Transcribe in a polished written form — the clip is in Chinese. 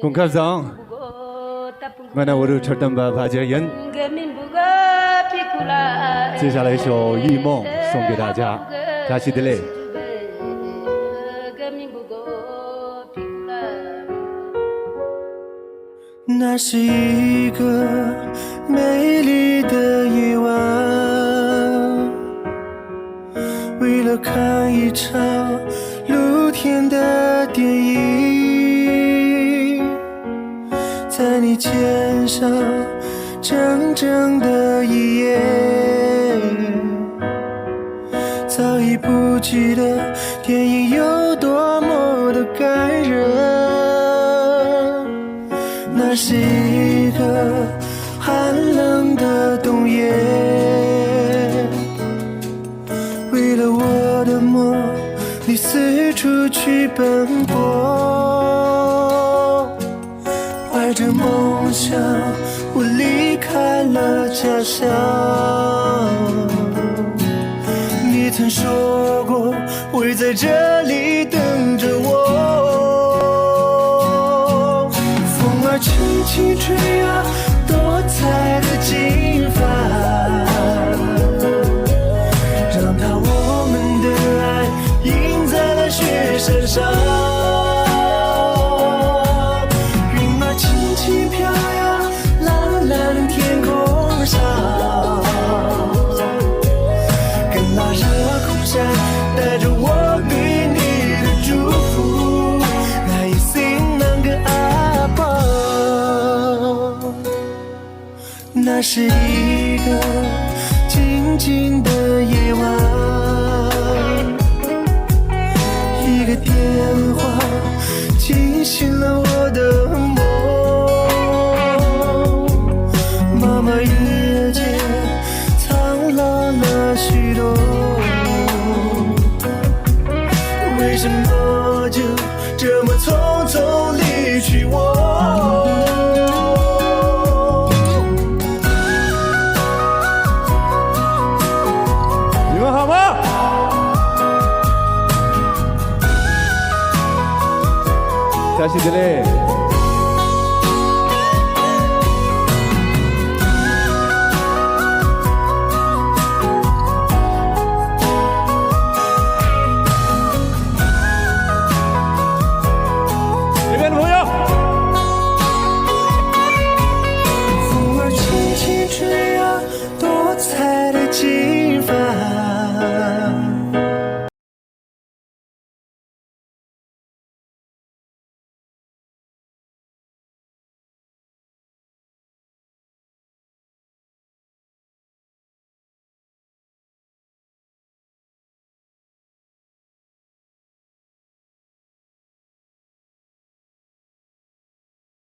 公开上，我那我就吃顿吧，发结人。接下来一首《忆梦》送给大家，扎西德勒。那是一个美丽的夜晚，为了看一场露天的电影，在你肩上整整的一夜，早已不记得电影有多么的感人。那是一个寒冷的冬夜，为了我的梦，你四处去奔波。怀着梦想，我离开了家乡。你曾说过会在这里等着我。轻轻吹啊，多彩的金发，让它我们的爱印在了雪山上。云儿轻轻飘呀，蓝蓝天空上，跟那热空山带着我对你的祝福。那是一个静静的夜晚，一个电话惊醒了我的梦。妈妈日渐苍老了许多，为什么就这么匆匆离去我？好吗？扎西德勒。